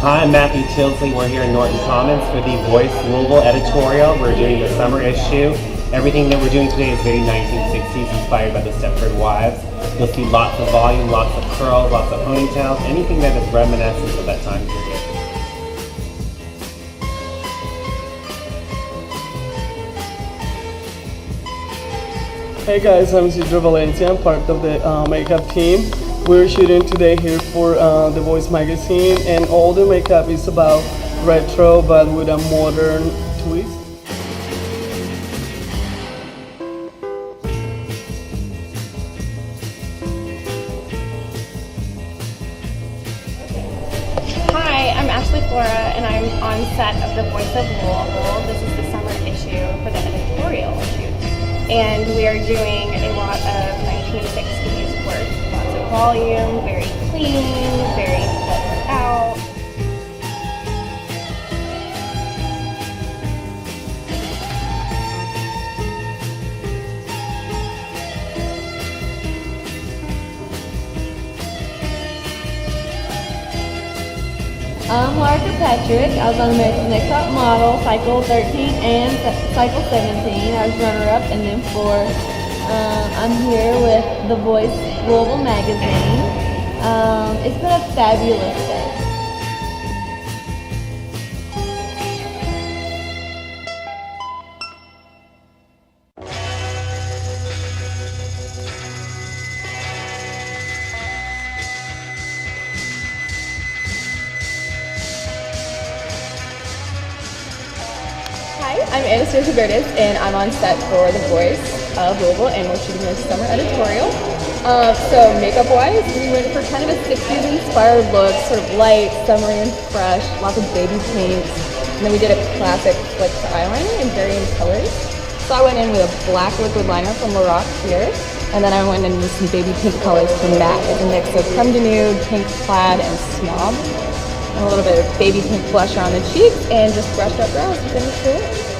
Hi, I'm Matthew Tyldesley. We're here in Norton Commons for the Voice Louisville editorial. We're doing the summer issue. Everything that we're doing today is very 1960s, inspired by the Stepford Wives. You'll see lots of volume, lots of curls, lots of ponytails, anything that is reminiscent of that time period. Hey guys, I'm Isidro Valencia. I'm part of the makeup team. We're shooting today here for The Voice magazine, and all the makeup is about retro but with a modern twist. Hi, I'm Ashley Flora, and I'm on set of The Voice of Louisville. This is the summer issue for the editorial shoot. And we are doing a lot of 1960s work. Lots of volume, very clean, very fleshed out. I'm Laura Kirkpatrick. I was on America's Next Top Model, Cycle 13 and Cycle 17. I was runner-up and then 4. I'm here with The Voice Louisville magazine. It's been a fabulous day. Hi, I'm Anastasia Gerdes, and I'm on set for The Voice of Louisville, and we're shooting this summer editorial. So makeup-wise, we went for kind of a 60s inspired look, sort of light, summery and fresh, lots of baby pinks, and then we did a classic flicked eyeliner in varying colors. So I went in with a black liquid liner from Lorac here, and then I went in with some baby pink colors from MAC. It's a mix of creme de nude, pink plaid, and snob. And a little bit of baby pink blush on the cheeks, and just brushed up brows to finish the look.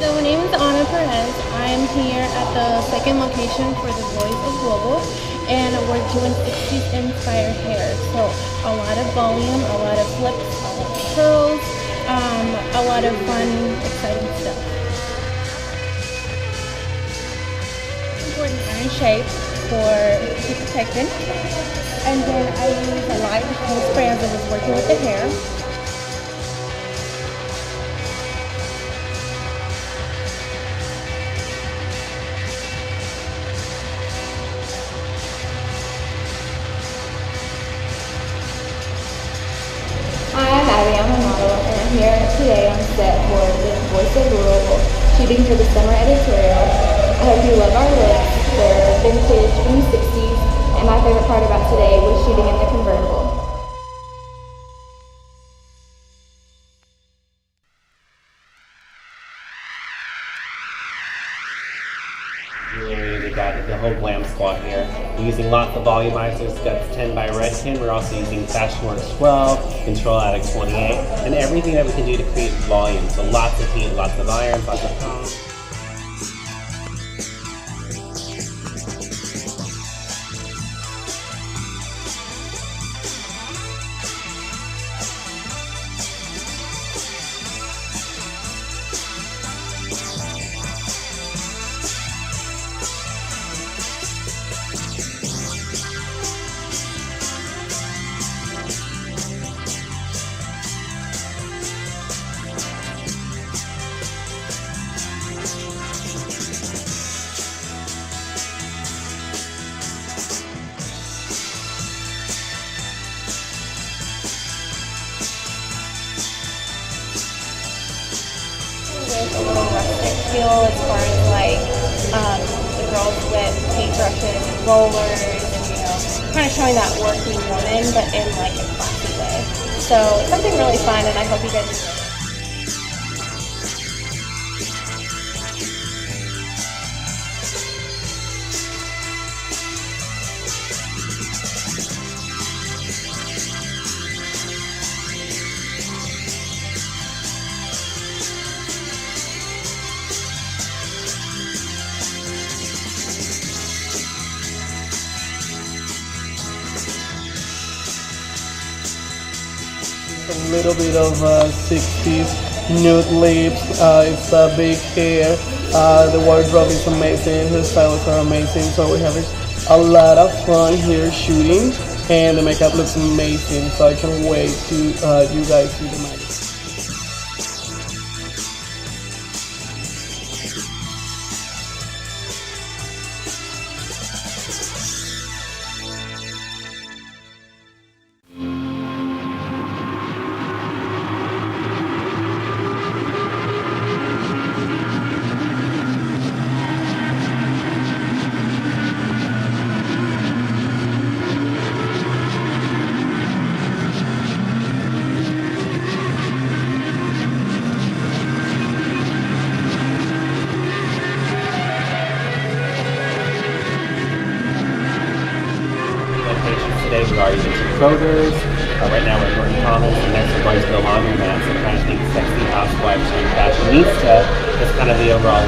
So my name is Ana Perez. I'm here at the second location for The Voice of Louisville, and we're doing 60s inspired hair. So a lot of volume, a lot of flips, a lot of curls, a lot of fun, exciting stuff. Important iron shape for keep protected. And then I use a light hairspray as I was working with the hair. Hi, I'm Abby. I'm a model, and I'm here today on set for The Voice of Louisville, shooting for the summer editorial. I hope you love our looks. They're vintage from the 60s, and my favorite part about today was shooting in the convertible. We got the whole glam squad here. We're using lots of volumizers, Guts 10 by Redken. We're also using Fashionworks 12, Control Addict 28, and everything that we can do to create volume. So lots of heat, lots of iron, lots of tone. feel as far as like the girls with paintbrushes and rollers and kind of showing that working woman but in like a classy way. So something really fun, and I hope you guys enjoy it. A little bit of 60s nude lips. It's a big hair. The wardrobe is amazing. Hairstyles are amazing. So we're having a lot of fun here shooting, and the makeup looks amazing. So I can't wait to you guys see the makeup. Today we've already been to Kroger's. Right now we're at Norton Commons, and next we're going to the laundromat. So kind of think sexy housewife turned fashionista is kind of the overall